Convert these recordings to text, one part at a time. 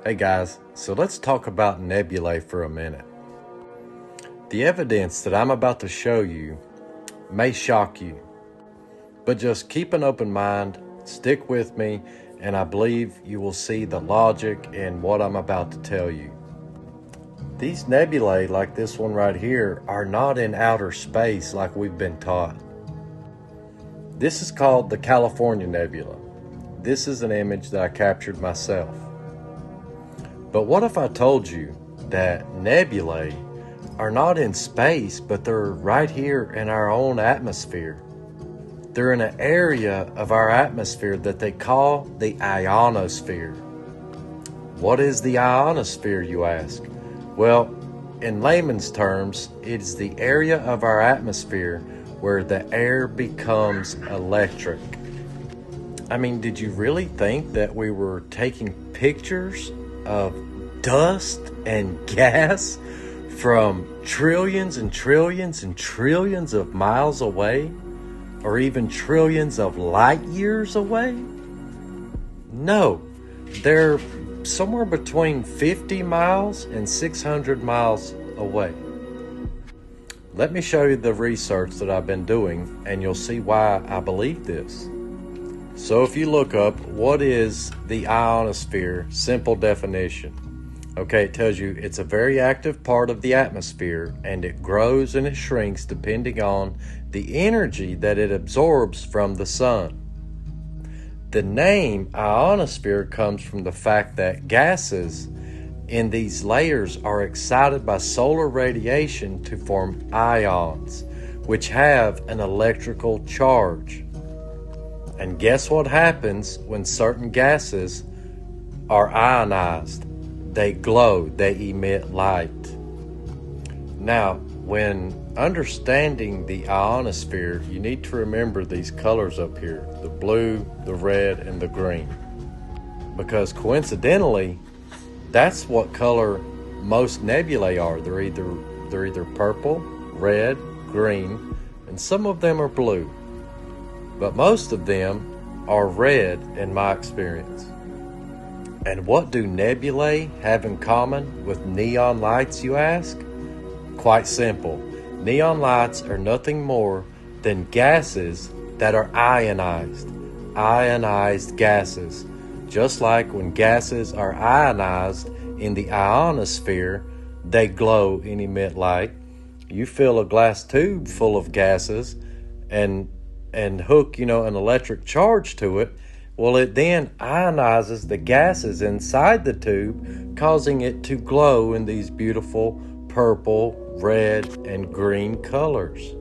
Hey guys, so let's talk about nebulae for a minute. The evidence that I'm about to show you may shock you, but just keep an open mind, stick with me, and I believe you will see the logic in what I'm about to tell you. These nebulae, like this one right here, are not in outer space like we've been taught. This is called the California Nebula. This is an image that I captured myself. But what if I told you that nebulae are not in space, but they're right here in our own atmosphere? They're in an area of our atmosphere that they call the ionosphere. What is the ionosphere, you ask? Well, in layman's terms, it is the area of our atmosphere where the air becomes electric. I mean, did you really think that we were taking pictures of dust and gas from trillions and trillions and trillions of miles away, or even trillions of light years away? No, they're somewhere between 50 miles and 600 miles away. Let me show you the research that I've been doing, and you'll see why I believe this. So if you look up what is the ionosphere, simple definition. Okay, it tells you it's a very active part of the atmosphere, and it grows and it shrinks depending on the energy that it absorbs from the sun. The name ionosphere comes from the fact that gases in these layers are excited by solar radiation to form ions, which have an electrical charge. And guess what happens when certain gases are ionized? They glow, they emit light. Now, when understanding the ionosphere, you need to remember these colors up here, the blue, the red, and the green. Because coincidentally, that's what color most nebulae are. They're either purple, red, green, and some of them are blue. But most of them are red in my experience. And what do nebulae have in common with neon lights, you ask? Quite simple. Neon lights are nothing more than gases that are ionized. Ionized gases. Just like when gases are ionized in the ionosphere, they glow and emit light. You fill a glass tube full of gases and hook, an electric charge to it, well, it then ionizes the gases inside the tube, causing it to glow in these beautiful purple, red, and green colors.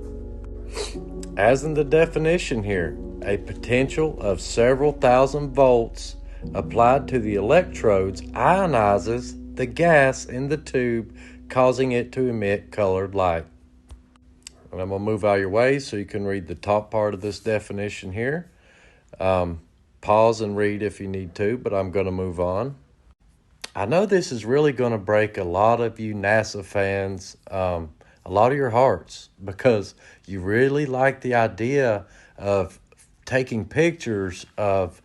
As in the definition here, a potential of several thousand volts applied to the electrodes ionizes the gas in the tube, causing it to emit colored light. And I'm going to move out of your way so you can read the top part of this definition here. Pause and read if you need to, but I'm going to move on. I know this is really going to break a lot of you NASA fans, a lot of your hearts, because you really like the idea of taking pictures of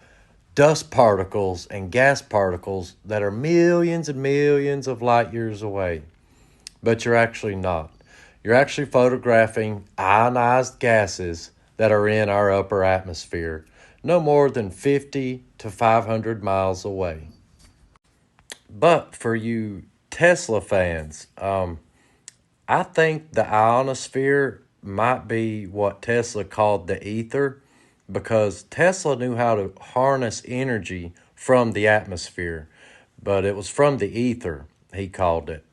dust particles and gas particles that are millions and millions of light years away. But you're actually not. You're actually photographing ionized gases that are in our upper atmosphere, no more than 50 to 500 miles away. But for you Tesla fans, I think the ionosphere might be what Tesla called the ether, because Tesla knew how to harness energy from the atmosphere, but it was from the ether, he called it.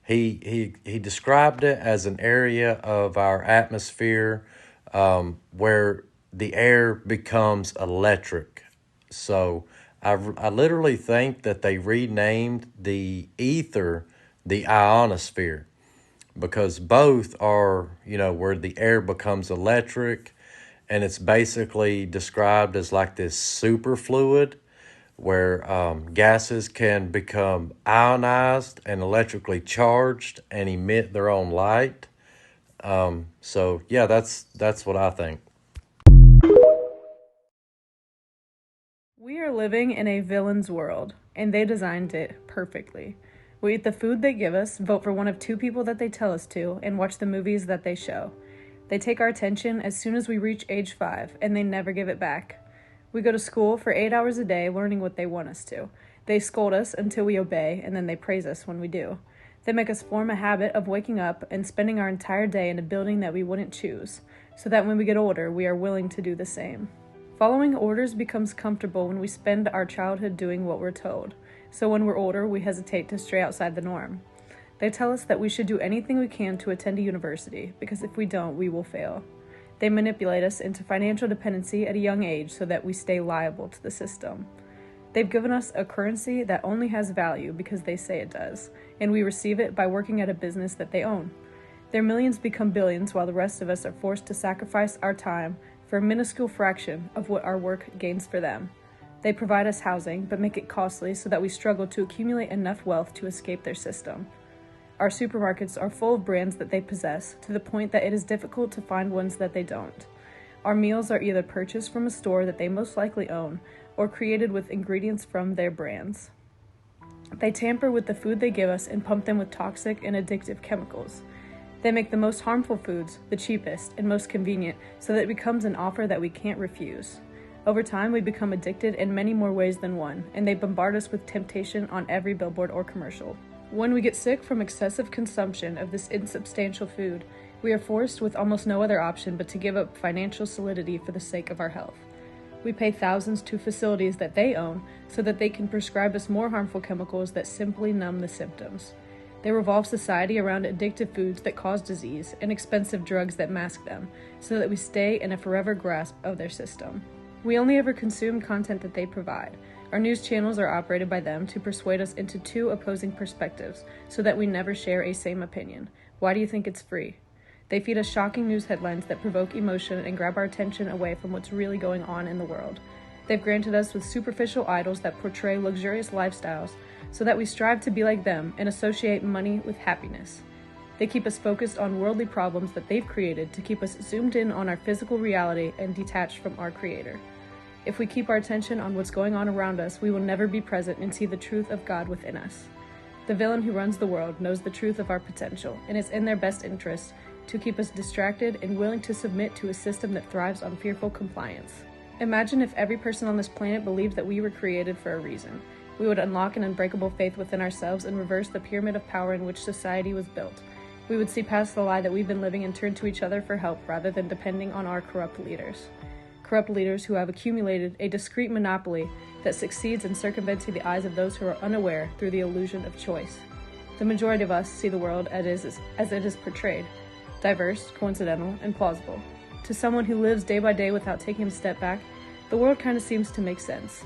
He described it as an area of our atmosphere where the air becomes electric. So I literally think that they renamed the ether the ionosphere, because both are, where the air becomes electric, and it's basically described as like this superfluid where gases can become ionized and electrically charged and emit their own light. So yeah, that's what I think. We are living in a villain's world. and they designed it perfectly. We eat the food they give us, vote for one of 2 people that they tell us to, and watch the movies that they show. They take our attention as soon as we reach age 5, and they never give it back. We go to school for 8 hours a day learning what they want us to. They scold us until we obey, and then they praise us when we do. They make us form a habit of waking up and spending our entire day in a building that we wouldn't choose, so that when we get older, we are willing to do the same. Following orders becomes comfortable when we spend our childhood doing what we're told, so when we're older, we hesitate to stray outside the norm. They tell us that we should do anything we can to attend a university, because if we don't, we will fail. They manipulate us into financial dependency at a young age so that we stay liable to the system. They've given us a currency that only has value because they say it does, and we receive it by working at a business that they own. Their millions become billions while the rest of us are forced to sacrifice our time for a minuscule fraction of what our work gains for them. They provide us housing, but make it costly so that we struggle to accumulate enough wealth to escape their system. Our supermarkets are full of brands that they possess, to the point that it is difficult to find ones that they don't. Our meals are either purchased from a store that they most likely own, or created with ingredients from their brands. They tamper with the food they give us and pump them with toxic and addictive chemicals. They make the most harmful foods the cheapest and most convenient so that it becomes an offer that we can't refuse. Over time, we become addicted in many more ways than one, and they bombard us with temptation on every billboard or commercial. When we get sick from excessive consumption of this insubstantial food, we are forced with almost no other option but to give up financial solidity for the sake of our health. We pay thousands to facilities that they own so that they can prescribe us more harmful chemicals that simply numb the symptoms. They revolve society around addictive foods that cause disease and expensive drugs that mask them, so that we stay in a forever grasp of their system. We only ever consume content that they provide. Our news channels are operated by them to persuade us into 2 opposing perspectives, so that we never share a same opinion. Why do you think it's free? They feed us shocking news headlines that provoke emotion and grab our attention away from what's really going on in the world. They've granted us with superficial idols that portray luxurious lifestyles, so that we strive to be like them and associate money with happiness. They keep us focused on worldly problems that they've created to keep us zoomed in on our physical reality and detached from our Creator. If we keep our attention on what's going on around us, we will never be present and see the truth of God within us. The villain who runs the world knows the truth of our potential, and it's in their best interest to keep us distracted and willing to submit to a system that thrives on fearful compliance. Imagine if every person on this planet believed that we were created for a reason. We would unlock an unbreakable faith within ourselves and reverse the pyramid of power in which society was built. We would see past the lie that we've been living and turn to each other for help rather than depending on our corrupt leaders. Corrupt leaders who have accumulated a discrete monopoly that succeeds in circumventing the eyes of those who are unaware through the illusion of choice. The majority of us see the world as it is portrayed, diverse, coincidental, and plausible. To someone who lives day by day without taking a step back, the world kind of seems to make sense.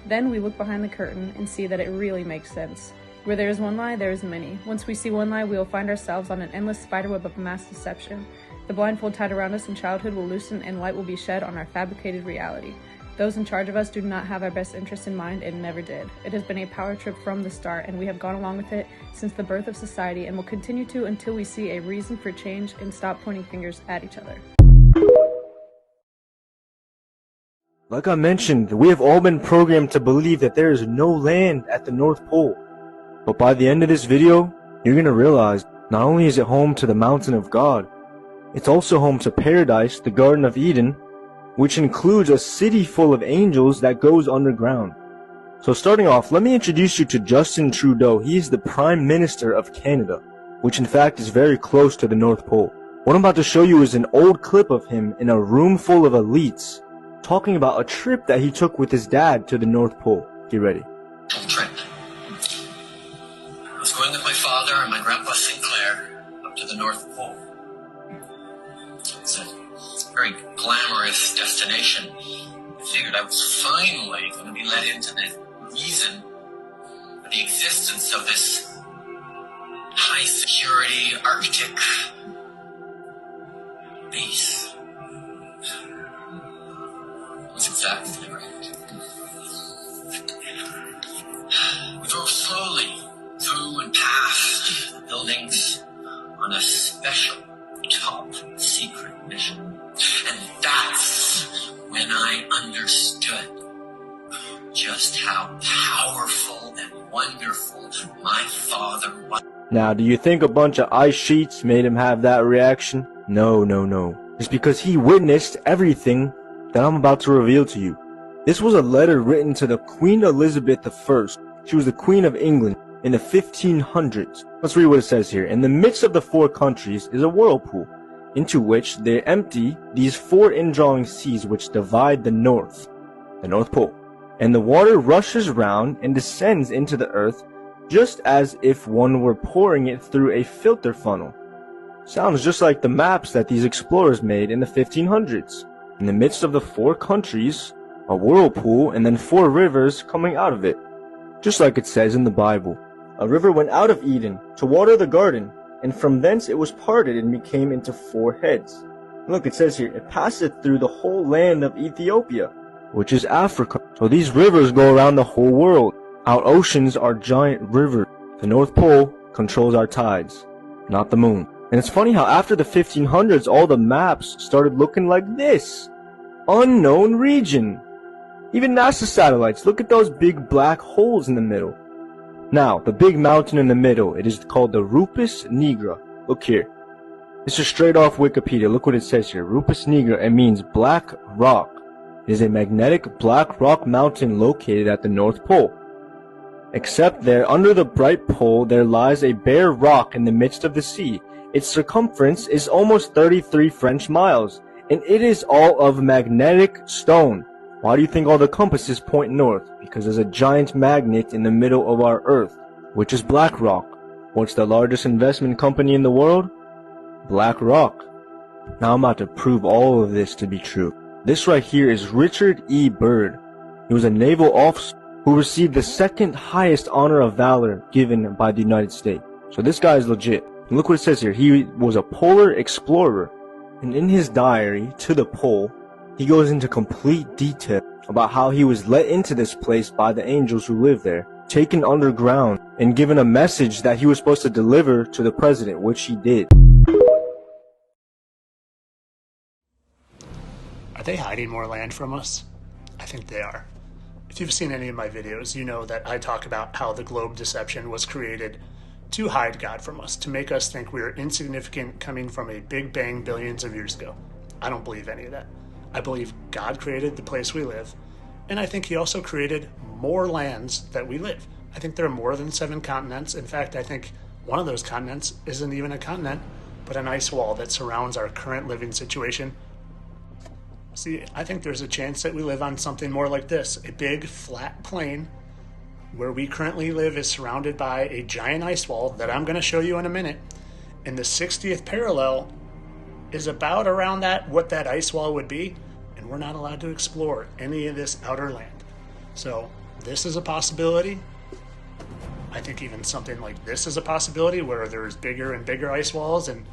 Then we look behind the curtain and see that it really makes sense. Where there is one lie, there is many. Once we see one lie, we will find ourselves on an endless spiderweb of mass deception. The blindfold tied around us in childhood will loosen and light will be shed on our fabricated reality. Those in charge of us do not have our best interests in mind and never did. It has been a power trip from the start, and we have gone along with it since the birth of society and will continue to until we see a reason for change and stop pointing fingers at each other. Like I mentioned, we have all been programmed to believe that there is no land at the North Pole. But by the end of this video, you're going to realize not only is it home to the mountain of God, it's also home to paradise, the Garden of Eden, which includes a city full of angels that goes underground. So starting off, let me introduce you to Justin Trudeau. He is the Prime Minister of Canada, which in fact is very close to the North Pole. What I'm about to show you is an old clip of him in a room full of elites, talking about a trip that he took with his dad to the North Pole. Get ready. Trip. I was going with my father and my grandpa Sinclair up to the North Pole. It's a very glamorous destination. I figured I was finally going to be let into the reason for the existence of this high security Arctic base. That's exactly right. We drove slowly through and past the buildings on a special top secret mission. And that's when I understood just how powerful and wonderful my Father was. Now, do you think a bunch of ice sheets made him have that reaction? No. It's because he witnessed everything that I'm about to reveal to you. This was a letter written to the Queen Elizabeth I. She was the Queen of England in the 1500s. Let's read what it says here. In the midst of the four countries is a whirlpool, into which they empty these four indrawing seas which divide the North Pole. And the water rushes round and descends into the earth, just as if one were pouring it through a filter funnel. Sounds just like the maps that these explorers made in the 1500s. In the midst of the four countries, a whirlpool, and then four rivers coming out of it. Just like it says in the Bible. A river went out of Eden to water the garden, and from thence it was parted and became into four heads. Look, it says here, it passeth through the whole land of Ethiopia, which is Africa. So these rivers go around the whole world. Our oceans are giant rivers. The North Pole controls our tides, not the moon. And it's funny how after the 1500s, all the maps started looking like this. Unknown region. Even NASA satellites, look at those big black holes in the middle. Now, the big mountain in the middle, it is called the Rupes Nigra. Look here. This is straight off Wikipedia. Look what it says here. Rupes Nigra, it means black rock. It is a magnetic black rock mountain located at the North Pole. Except there, under the bright pole, there lies a bare rock in the midst of the sea. Its circumference is almost 33 French miles, and it is all of magnetic stone. Why do you think all the compasses point north? Because there's a giant magnet in the middle of our Earth, which is BlackRock. What's the largest investment company in the world? BlackRock. Now I'm about to prove all of this to be true. This right here is Richard E. Byrd. He was a naval officer who received the second highest honor of valor given by the United States. So this guy is legit. And look what it says here. He was a polar explorer. And in his diary, To the Pole, he goes into complete detail about how he was let into this place by the angels who live there, taken underground, and given a message that he was supposed to deliver to the president, which he did. Are they hiding more land from us? I think they are. If you've seen any of my videos, you know that I talk about how the globe deception was created to hide God from us, to make us think we are insignificant coming from a big bang billions of years ago. I don't believe any of that. I believe God created the place we live, and I think he also created more lands that we live. I think there are more than 7 continents. In fact, I think one of those continents isn't even a continent, but an ice wall that surrounds our current living situation. See, I think there's a chance that we live on something more like this, a big flat plain where we currently live is surrounded by a giant ice wall that I'm going to show you in a minute, and the 60th parallel is about around that, what that ice wall would be, and we're not allowed to explore any of this outer land. So this is a possibility. I think even something like this is a possibility where there's bigger and bigger ice walls, and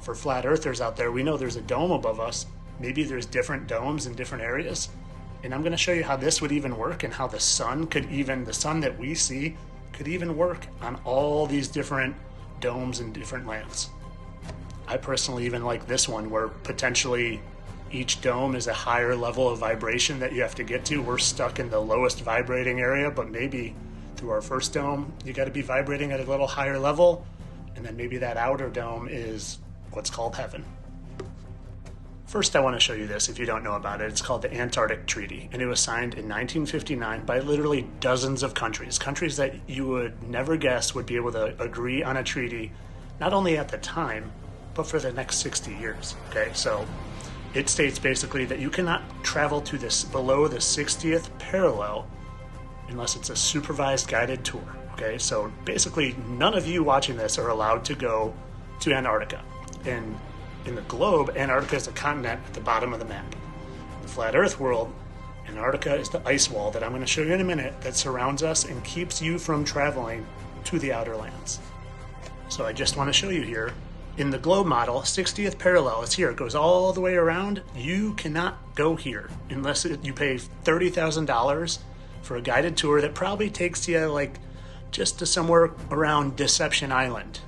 for flat earthers out there, we know there's a dome above us. Maybe there's different domes in different areas. And I'm going to show you how this would even work, and how the sun that we see could even work on all these different domes and different lands. I personally even like this one, where potentially each dome is a higher level of vibration that you have to get to. We're stuck in the lowest vibrating area, but maybe through our first dome, you got to be vibrating at a little higher level. And then maybe that outer dome is what's called heaven. First, I want to show you this if you don't know about it. It's called the Antarctic Treaty, and it was signed in 1959 by literally dozens of countries that you would never guess would be able to agree on a treaty, not only at the time, but for the next 60 years. Okay, so it states basically that you cannot travel to this below the 60th parallel unless it's a supervised guided tour. Okay, so basically none of you watching this are allowed to go to Antarctica. And in the globe, Antarctica is a continent at the bottom of the map. In the flat earth world, Antarctica is the ice wall that I'm going to show you in a minute that surrounds us and keeps you from traveling to the outer lands. So I just want to show you here, in the globe model, 60th parallel is here. It goes all the way around. You cannot go here unless you pay $30,000 for a guided tour that probably takes you like just to somewhere around Deception Island.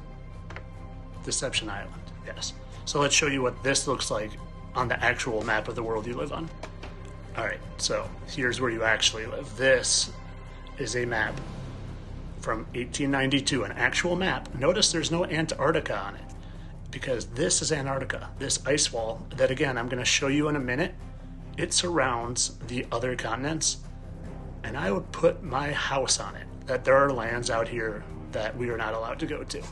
Deception Island, yes. So let's show you what this looks like on the actual map of the world you live on. All right, so here's where you actually live. This is a map from 1892, an actual map. Notice there's no Antarctica on it because this is Antarctica. This ice wall that, again, I'm going to show you in a minute, it surrounds the other continents, and I would put my house on it, that there are lands out here that we are not allowed to go to.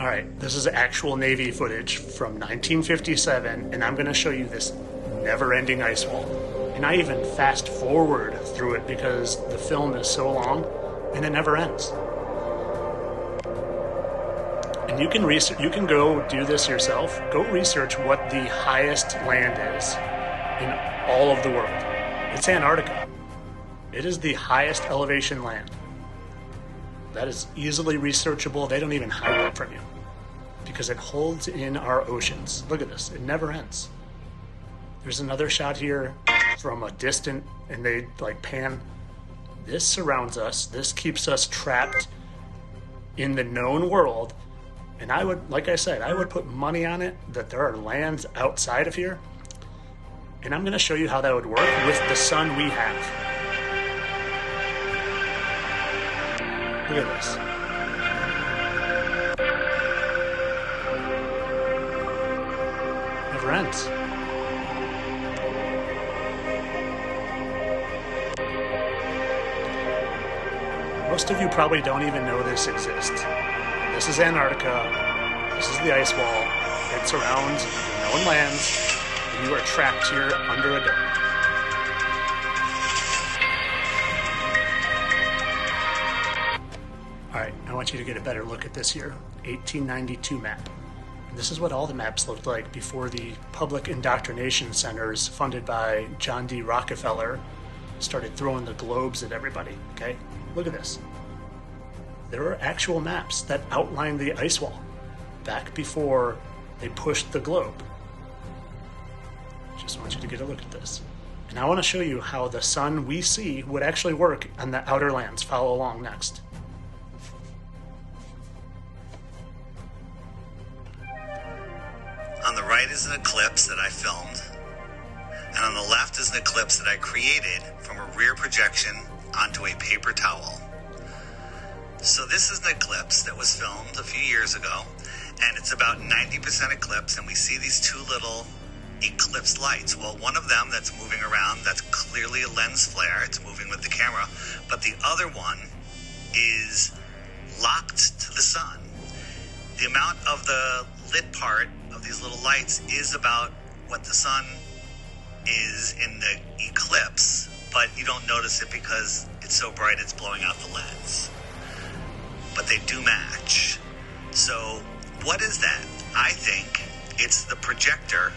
All right, this is actual Navy footage from 1957, and I'm going to show you this never-ending ice wall. And I even fast forward through it because the film is so long and it never ends. And you can research, you can go do this yourself. Go research what the highest land is in all of the world. It's Antarctica. It is the highest elevation land. That is easily researchable. They don't even hide it from you because it holds in our oceans. Look at this. It never ends. There's another shot here from a distant, and they like pan. This surrounds us. This keeps us trapped in the known world. And I would, like I said, I would put money on it that there are lands outside of here. And I'm going to show you how that would work with the sun we have. Look at this. Never ends. Most of you probably don't even know this exists. This is Antarctica. This is the ice wall. It surrounds known lands, and you are trapped here under a dome. All right, I want you to get a better look at this here. 1892 map. And this is what all the maps looked like before the public indoctrination centers funded by John D. Rockefeller started throwing the globes at everybody, okay? Look at this. There are actual maps that outline the ice wall back before they pushed the globe. Just want you to get a look at this. And I want to show you how the sun we see would actually work on the outer lands. Follow along next. On the right is an eclipse that I filmed, and on the left is an eclipse that I created from a rear projection onto a paper towel. So this is an eclipse that was filmed a few years ago, and it's about 90% eclipse, and we see these two little eclipse lights. Well, one of them that's moving around, that's clearly a lens flare, it's moving with the camera, but the other one is locked to the sun. The amount of the lit part of these little lights is about what the sun is in the eclipse, but you don't notice it because it's so bright it's blowing out the lens. But they do match. So what is that? I think it's the projector,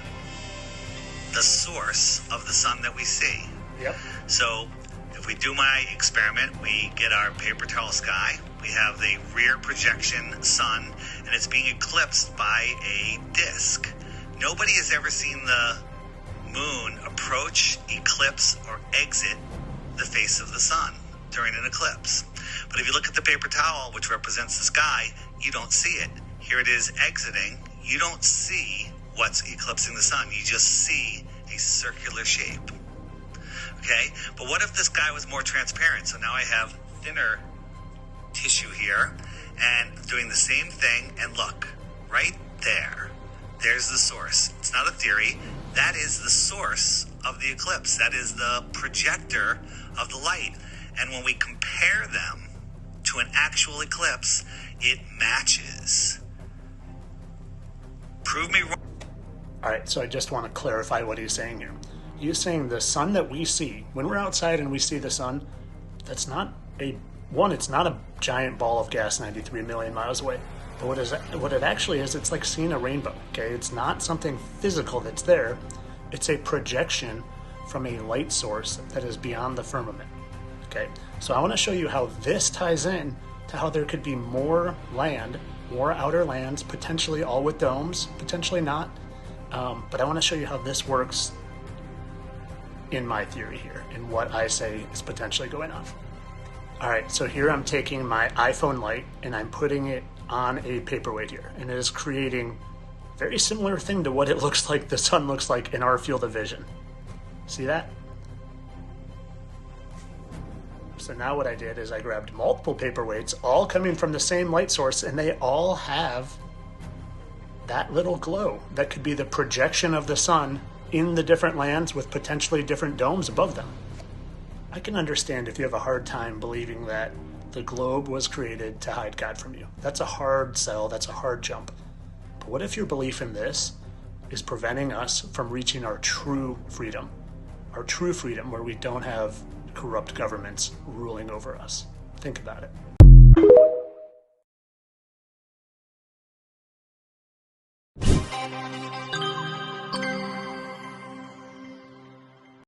the source of the sun that we see. Yep. So if we do my experiment, we get our paper towel sky, we have the rear projection sun, and it's being eclipsed by a disk. Nobody has ever seen the moon approach, eclipse, or exit the face of the sun during an eclipse. But if you look at the paper towel, which represents the sky, you don't see it. Here it is exiting. You don't see what's eclipsing the sun. You just see a circular shape. Okay? But what if the sky was more transparent? So now I have thinner tissue here and doing the same thing. And look, right there. There's the source. It's not a theory. That is the source of the eclipse. That is the projector of the light. And when we compare them to an actual eclipse, it matches. Prove me wrong. All right, so I just want to clarify what he's saying here. He's saying the sun that we see, when we're outside and we see the sun, that's not it's not a giant ball of gas 93 million miles away. But what it actually is, it's like seeing a rainbow, okay? It's not something physical that's there. It's a projection from a light source that is beyond the firmament, okay? So I want to show you how this ties in to how there could be more land, more outer lands, potentially all with domes, potentially not. But I want to show you how this works in my theory here and what I say is potentially going on. All right, so here I'm taking my iPhone light and I'm putting it on a paperweight here, and it is creating a very similar thing to what it looks like the sun looks like in our field of vision. See that? So now what I did is I grabbed multiple paperweights, all coming from the same light source, and they all have that little glow that could be the projection of the sun in the different lands with potentially different domes above them. I can understand if you have a hard time believing that the globe was created to hide God from you. That's a hard sell, that's a hard jump. But what if your belief in this is preventing us from reaching our true freedom where we don't have corrupt governments ruling over us? Think about it.